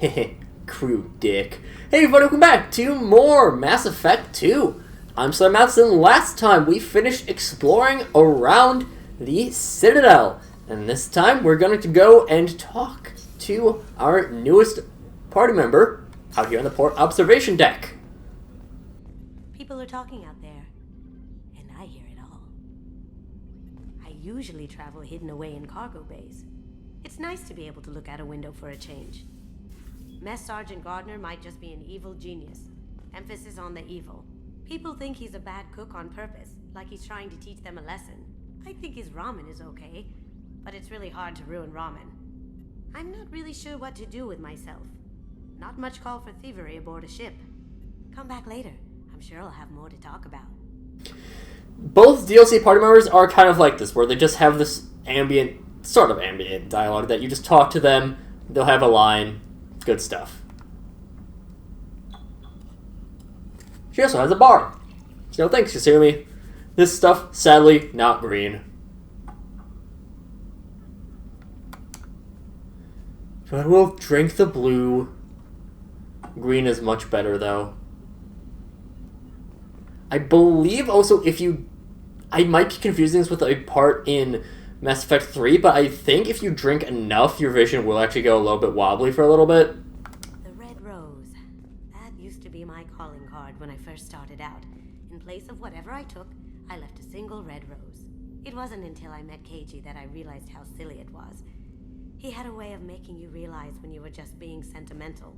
Hehe, crew dick. Hey everybody, welcome back to more Mass Effect 2. I'm SlayerMathis, and last time we finished exploring around the Citadel. And this time we're going to go and talk to our newest party member out here on the port observation deck. People are talking out there, and I hear it all. I usually travel hidden away in cargo bays. It's nice to be able to look out a window for a change. Mess Sergeant Gardner might just be an evil genius. Emphasis on the evil. People think he's a bad cook on purpose, like he's trying to teach them a lesson. I think his ramen is okay, but it's really hard to ruin ramen. I'm not really sure what to do with myself. Not much call for thievery aboard a ship. Come back later. I'm sure I'll have more to talk about. Both DLC party members are kind of like this, where they just have this sort of ambient dialogue that you just talk to them, they'll have a line, good stuff. She also has a bar. So thanks, Kasumi. This stuff, sadly, not green. But we'll drink the blue. Green is much better, though. I believe also I might be confusing this with a part in Mass Effect 3, but I think if you drink enough, your vision will actually go a little bit wobbly for a little bit. The red rose. That used to be my calling card when I first started out. In place of whatever I took, I left a single red rose. It wasn't until I met Keiji that I realized how silly it was. He had a way of making you realize when you were just being sentimental.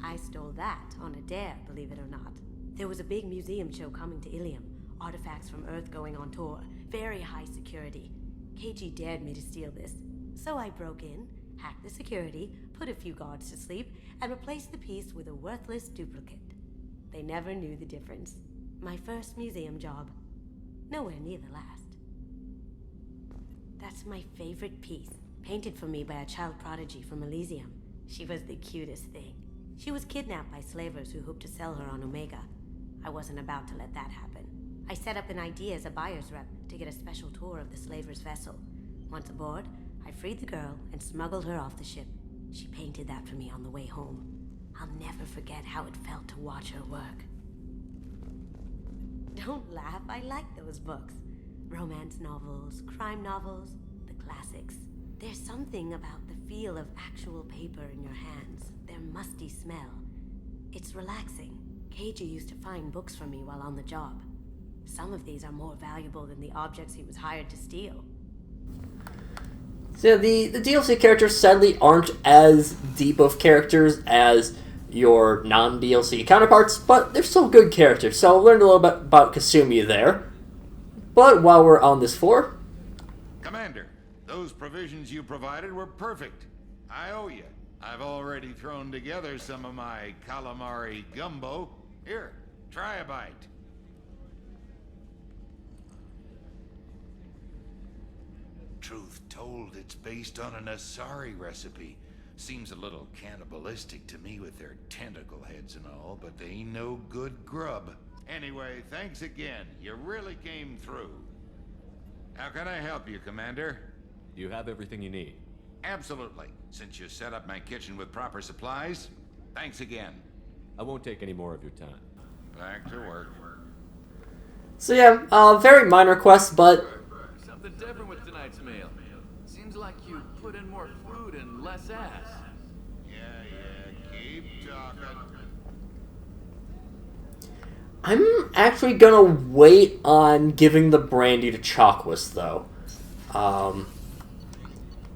I stole that on a dare, believe it or not. There was a big museum show coming to Ilium. Artifacts from Earth going on tour. Very high security. Keiji dared me to steal this. So I broke in, hacked the security, put a few guards to sleep, and replaced the piece with a worthless duplicate. They never knew the difference. My first museum job. Nowhere near the last. That's my favorite piece. Painted for me by a child prodigy from Elysium. She was the cutest thing. She was kidnapped by slavers who hoped to sell her on Omega. I wasn't about to let that happen. I set up an ID as a buyer's rep to get a special tour of the slaver's vessel. Once aboard, I freed the girl and smuggled her off the ship. She painted that for me on the way home. I'll never forget how it felt to watch her work. Don't laugh, I like those books. Romance novels, crime novels, the classics. There's something about the feel of actual paper in your hands, their musty smell. It's relaxing. Keiji used to find books for me while on the job. Some of these are more valuable than the objects he was hired to steal. So the DLC characters sadly aren't as deep of characters as your non-DLC counterparts, but they're still good characters, so I learned a little bit about Kasumi there. But while we're on this floor... Commander, those provisions you provided were perfect. I owe you. I've already thrown together some of my calamari gumbo. Here, try a bite. Truth told, it's based on an Asari recipe. Seems a little cannibalistic to me with their tentacle heads and all, but they ain't no good grub. Anyway, thanks again. You really came through. How can I help you, Commander? You have everything you need. Absolutely. Since you set up my kitchen with proper supplies, thanks again. I won't take any more of your time. Back to work. So yeah, very minor quest, but... Something different with tonight's meal. Seems like you put in more food and less ass. Yeah, keep talking. I'm actually gonna wait on giving the brandy to Chakwas, though.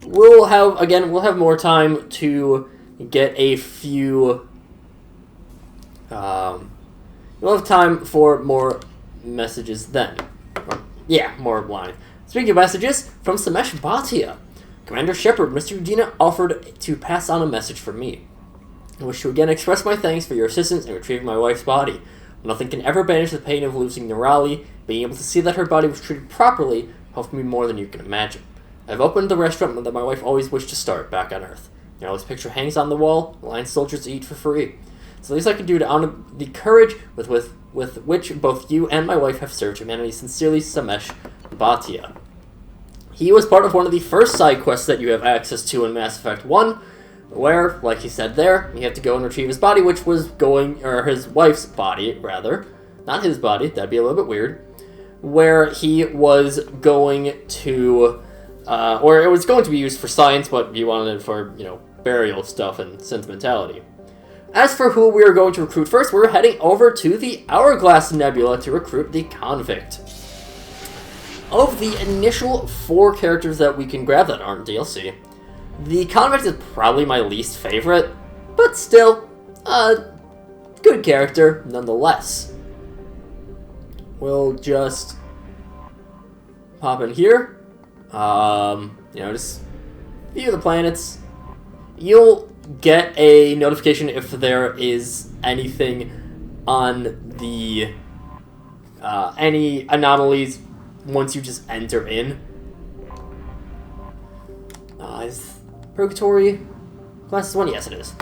We'll have more time to get a few... we'll have time for more messages then. Yeah, more line. Speaking of messages, from Samesh Bhatia. Commander Shepard, Mr. Udina offered to pass on a message from me. I wish to again express my thanks for your assistance in retrieving my wife's body. Nothing can ever banish the pain of losing Nirali. Being able to see that her body was treated properly helped me more than you can imagine. I've opened the restaurant that my wife always wished to start back on Earth. Nirali's picture hangs on the wall, allowing soldiers to eat for free. It's the least I can do to honor the courage with which both you and my wife have served humanity. Sincerely, Samesh Bhatia. He was part of one of the first side quests that you have access to in Mass Effect 1, where, like he said there, you have to go and retrieve his body, which was going, or his wife's body, rather. Not his body, that'd be a little bit weird. Where he was going to, or it was going to be used for science, but he wanted it for, burial stuff and sentimentality. As for who we are going to recruit first, we're heading over to the Hourglass Nebula to recruit the Convict. Of the initial 4 characters that we can grab that aren't DLC, the Convict is probably my least favorite, but still, a good character nonetheless. We'll just pop in here, just view the planets. You'll get a notification if there is anything on the, any anomalies once you just enter in. Is Purgatory Classes 1? Yes, it is.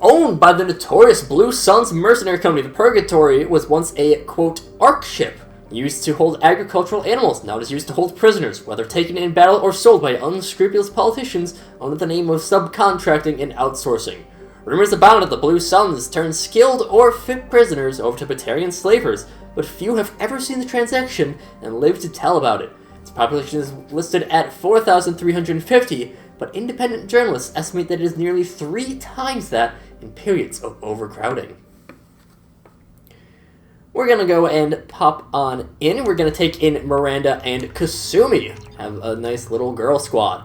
Owned by the notorious Blue Suns mercenary company, the Purgatory was once a, quote, arc ship used to hold agricultural animals. Now it is used to hold prisoners, whether taken in battle or sold by unscrupulous politicians under the name of subcontracting and outsourcing. Rumors abound that the Blue Suns turn skilled or fit prisoners over to Batarian slavers, but few have ever seen the transaction and lived to tell about it. Its population is listed at 4,350, but independent journalists estimate that it is nearly 3 times that in periods of overcrowding. We're going to go and pop on in. We're going to take in Miranda and Kasumi. Have a nice little girl squad.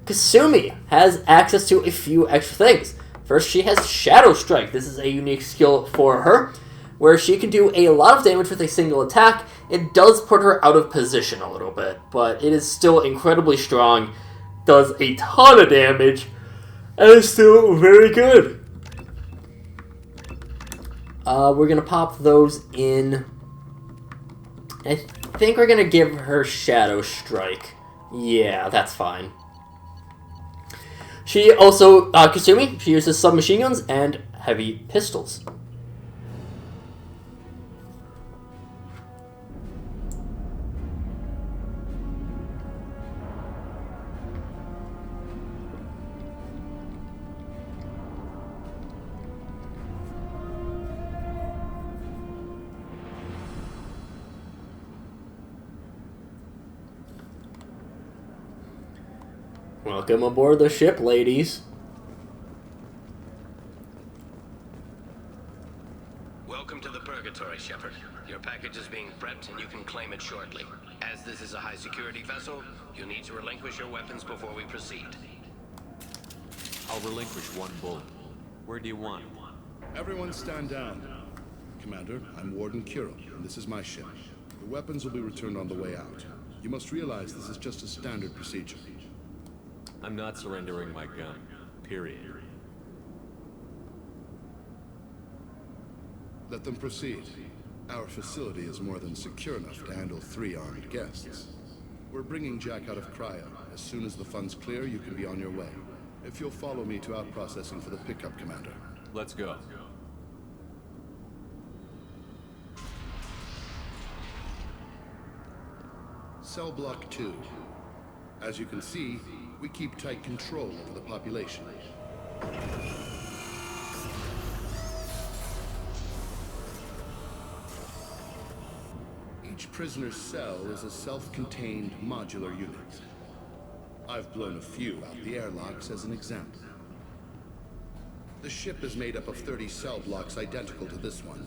Kasumi has access to a few extra things. First, she has Shadow Strike. This is a unique skill for her, where she can do a lot of damage with a single attack. It does put her out of position a little bit, but it is still incredibly strong, does a ton of damage, and is still very good. We're going to pop those in. I think we're going to give her Shadow Strike. Yeah, that's fine. She also, Kasumi, she uses submachine guns and heavy pistols. Welcome aboard the ship, ladies. Welcome to the Purgatory, Shepard. Your package is being prepped and you can claim it shortly. As this is a high-security vessel, you'll need to relinquish your weapons before we proceed. I'll relinquish 1 bullet. Where do you want it? Everyone stand down. Commander, I'm Warden Kirill, and this is my ship. The weapons will be returned on the way out. You must realize this is just a standard procedure. I'm not surrendering my gun. Period. Let them proceed. Our facility is more than secure enough to handle 3 armed guests. We're bringing Jack out of cryo. As soon as the funds clear, you can be on your way. If you'll follow me to out processing for the pickup, Commander. Let's go. Cell Block 2. As you can see, we keep tight control over the population. Each prisoner's cell is a self-contained modular unit. I've blown a few out the airlocks as an example. The ship is made up of 30 cell blocks identical to this one.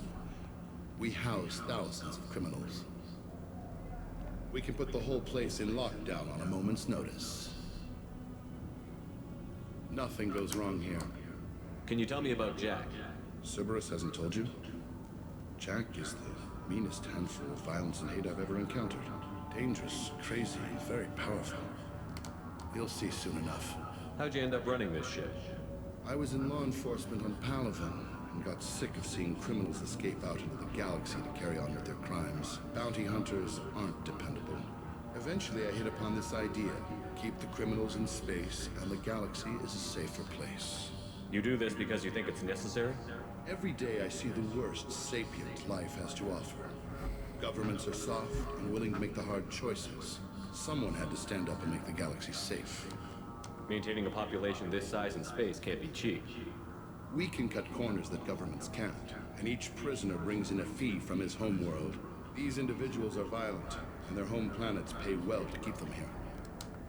We house thousands of criminals. We can put the whole place in lockdown on a moment's notice. Nothing goes wrong here. Can you tell me about Jack? Cerberus hasn't told you? Jack is the meanest handful of violence and hate I've ever encountered. Dangerous, crazy, and very powerful. You'll see soon enough. How'd you end up running this ship? I was in law enforcement on Palaven and got sick of seeing criminals escape out into the galaxy to carry on with their crimes. Bounty hunters aren't dependable. Eventually I hit upon this idea. Keep the criminals in space and the galaxy is a safer place. You do this because you think it's necessary? Every day I see the worst sapient life has to offer. Governments are soft and willing to make the hard choices. Someone had to stand up and make the galaxy safe. Maintaining a population this size in space can't be cheap. We can cut corners that governments can't, and each prisoner brings in a fee from his homeworld. These individuals are violent, and their home planets pay well to keep them here.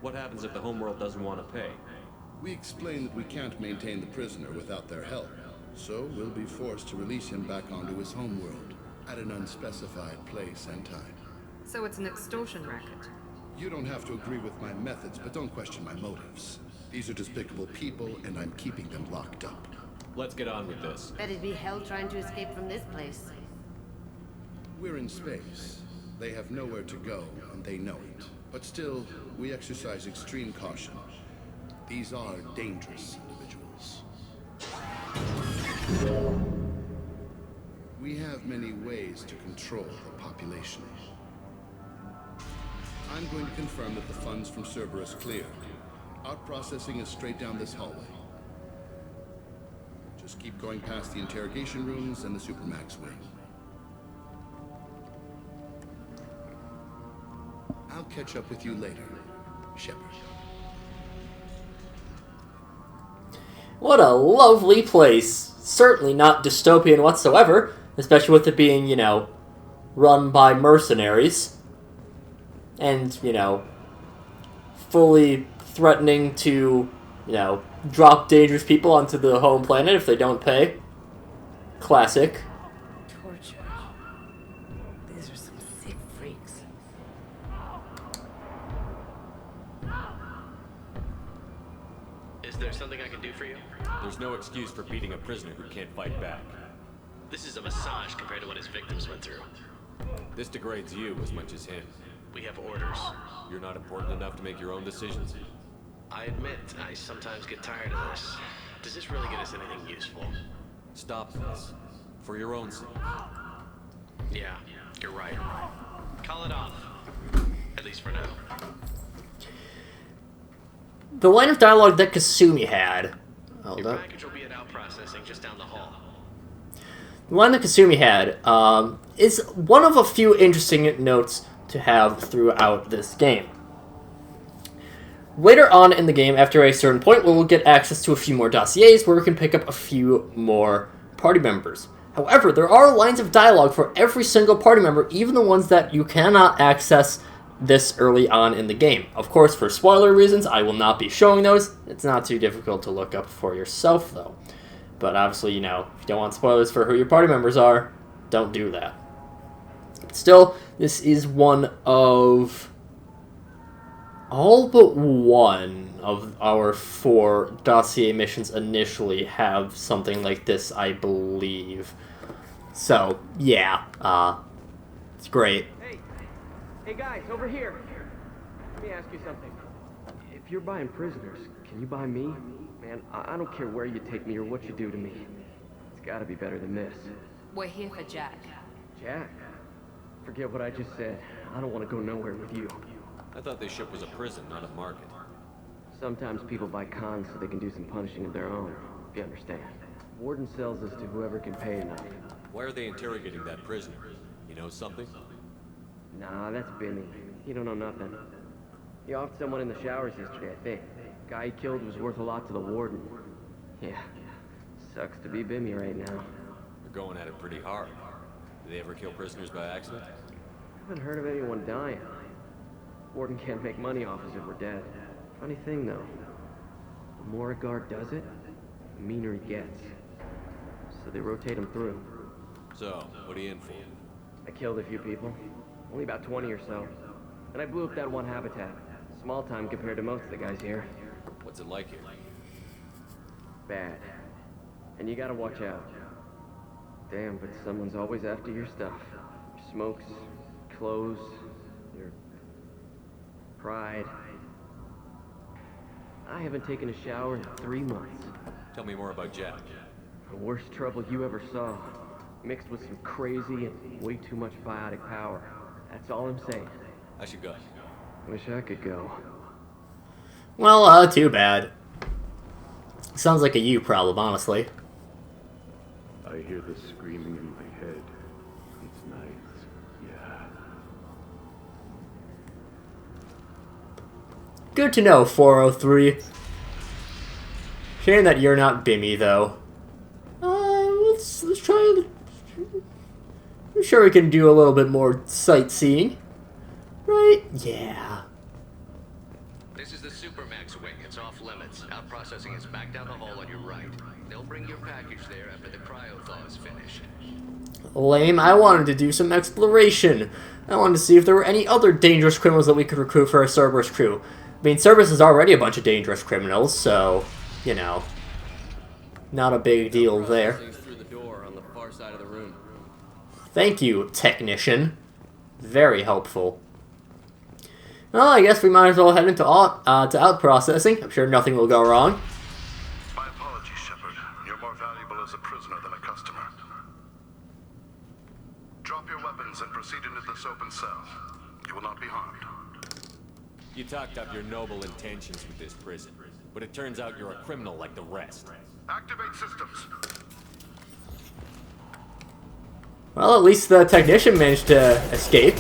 What happens if the homeworld doesn't want to pay? We explain that we can't maintain the prisoner without their help, so we'll be forced to release him back onto his homeworld at an unspecified place and time. So it's an extortion racket. You don't have to agree with my methods, but don't question my motives. These are despicable people, and I'm keeping them locked up. Let's get on with this. Bet it'd be hell trying to escape from this place. We're in space. They have nowhere to go, and they know it. But still, we exercise extreme caution. These are dangerous individuals. We have many ways to control the population. I'm going to confirm that the funds from Cerberus cleared. Our processing is straight down this hallway. Just keep going past the interrogation rooms and the Supermax wing. I'll catch up with you later, Shepard. What a lovely place. Certainly not dystopian whatsoever, especially with it being, you know, run by mercenaries. And, you know, fully threatening to, you know, drop dangerous people onto the home planet if they don't pay. Classic. Torture. These are some sick freaks. Is there something I can do for you? There's no excuse for beating a prisoner who can't fight back. This is a massage compared to what his victims went through. This degrades you as much as him. We have orders. You're not important enough to make your own decisions. I admit, I sometimes get tired of this. Does this really get us anything useful? Stop this. For your own sake. Yeah, you're right. Call it off. At least for now. The line of dialogue that Kasumi had. Hold Your up. package will be at out processing just down the hall. The line that Kasumi had is one of a few interesting notes to have throughout this game. Later on in the game, after a certain point, we'll get access to a few more dossiers where we can pick up a few more party members. However, there are lines of dialogue for every single party member, even the ones that you cannot access this early on in the game. Of course, for spoiler reasons, I will not be showing those. It's not too difficult to look up for yourself, though. But obviously, you know, if you don't want spoilers for who your party members are, don't do that. Still, this is one of all but one of our 4 dossier missions initially have something like this, I believe. So, yeah, it's great. Hey guys, over here. Let me ask you something. If you're buying prisoners, can you buy me? Man, I don't care where you take me or what you do to me. It's gotta be better than this. We're here for Jack. Jack? Forget what I just said. I don't want to go nowhere with you. I thought this ship was a prison, not a market. Sometimes people buy cons so they can do some punishing of their own, if you understand. Warden sells us to whoever can pay enough. Why are they interrogating that prisoner? You know something? Nah, that's Benny. He don't know nothing. He offed someone in the showers yesterday, I think. Guy he killed was worth a lot to the warden. Yeah, sucks to be Bimmy right now. They're going at it pretty hard. Do they ever kill prisoners by accident? I haven't heard of anyone dying. Warden can't make money off us if we're dead. Funny thing, though. The more a guard does it, the meaner he gets. So they rotate him through. So, what are you in for? I killed a few people. Only about 20 or so. And I blew up that one habitat. Small time compared to most of the guys here. What's it like here? Bad. And you gotta watch out. Damn, but someone's always after your stuff. Your smokes, clothes, your pride. I haven't taken a shower in 3 months. Tell me more about Jack. The worst trouble you ever saw. Mixed with some crazy and way too much biotic power. That's all I'm saying. I should go. Wish I could go. Well, too bad. Sounds like a you problem, honestly. I hear the screaming in my head. It's nice, yeah. Good to know, 403. Shame that you're not Bimmy, though. Let's try. I'm sure we can do a little bit more sightseeing. Right? Yeah. This is the Supermax wing. It's off limits. Out processing is back down the hall on your right. They'll bring your package there after the cryothaw is finished. Lame. I wanted to do some exploration. I wanted to see if there were any other dangerous criminals that we could recruit for our Cerberus crew. I mean, Cerberus is already a bunch of dangerous criminals, so, you know, not a big deal there. Through the door on the far side of the room. Thank you, technician. Very helpful. Well, I guess we might as well head into out processing. I'm sure nothing will go wrong. My apologies, Shepard. You're more valuable as a prisoner than a customer. Drop your weapons and proceed into this open cell. You will not be harmed. You talked up your noble intentions with this prison, but it turns out you're a criminal like the rest. Activate systems. Well, at least the technician managed to escape.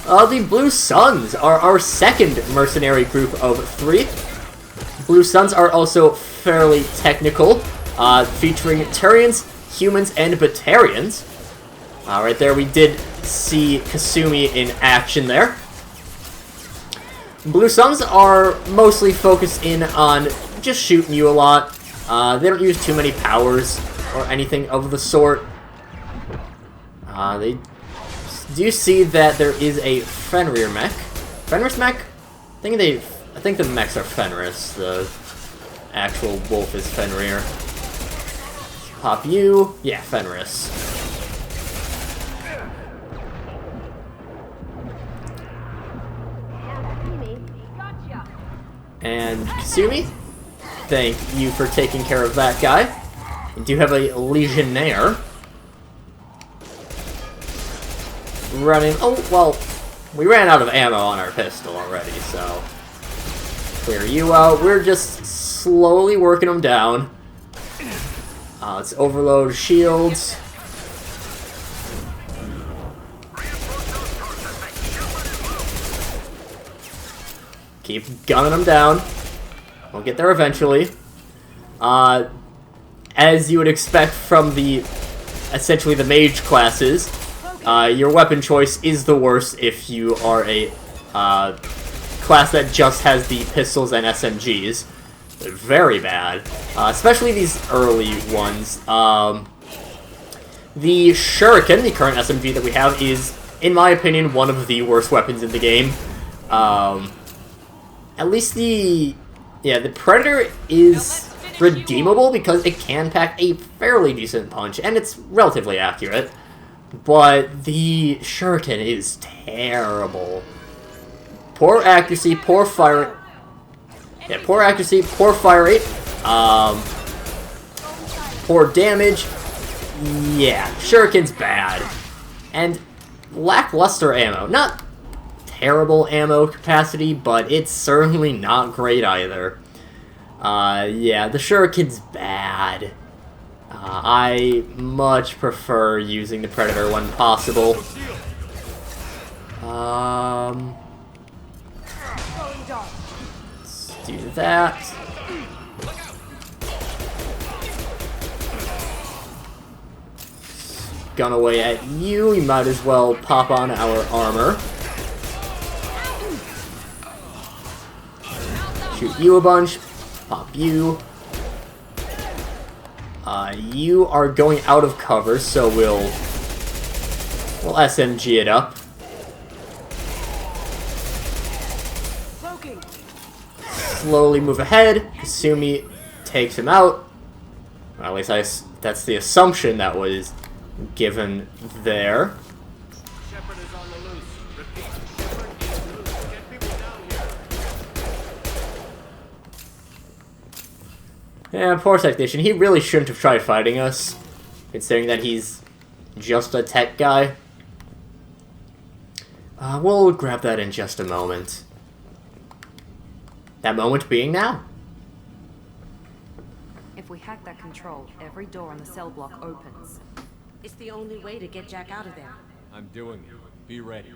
The Blue Suns are our second mercenary group of 3. Blue Suns are also fairly technical, featuring Turians, humans, and Batarians. Right there, we did see Kasumi in action there. Blue Suns are mostly focused in on just shooting you a lot. They don't use too many powers or anything of the sort. They do see that there is a Fenrir mech. Fenris mech? I think the mechs are Fenris. The actual wolf is Fenrir. Pop you. Yeah, Fenris. And Kasumi, thank you for taking care of that guy. We do have a Legionnaire. Running. Oh, well, we ran out of ammo on our pistol already, so clear you out. We're just slowly working them down. Let's overload shields. Keep gunning them down. We'll get there eventually. As you would expect from essentially the mage classes, your weapon choice is the worst if you are a class that just has the pistols and SMGs. They're very bad, especially these early ones. The Shuriken, the current SMG that we have, is, in my opinion, one of the worst weapons in the game. At least the Predator is redeemable because it can pack a fairly decent punch, and it's relatively accurate. But the Shuriken is terrible. Poor accuracy, poor fire. Yeah, poor accuracy, poor fire rate. Poor damage. Yeah, Shuriken's bad. And lackluster ammo. Not terrible ammo capacity, but it's certainly not great either. Yeah, the Shuriken's bad. I much prefer using the Predator when possible. Let's do that. Gun away at you. We might as well pop on our armor. Shoot you a bunch. Pop you. You are going out of cover, so we'll SMG it up. Slowly move ahead. Kasumi takes him out. Well, at least that's the assumption that was given there. Shepard is on the loose. Repeat, Shepard is loose. Get people down here. Yeah, poor technician. He really shouldn't have tried fighting us, considering that he's just a tech guy. We'll grab that in just a moment. That moment being now. If we hack that control, every door on the cell block opens. It's the only way to get Jack out of there. I'm doing it. Be ready.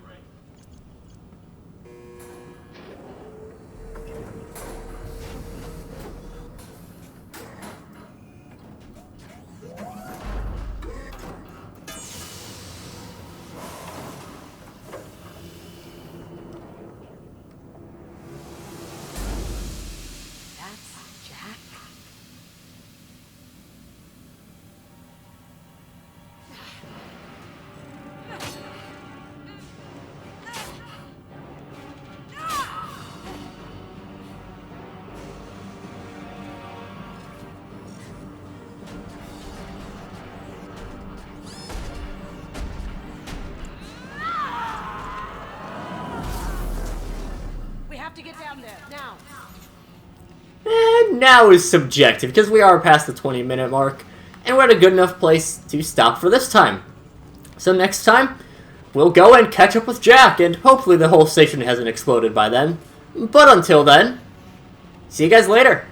have to get down there, now. And now is subjective, because we are past the 20-minute mark, and we're at a good enough place to stop for this time. So next time, we'll go and catch up with Jack, and hopefully the whole station hasn't exploded by then. But until then, see you guys later.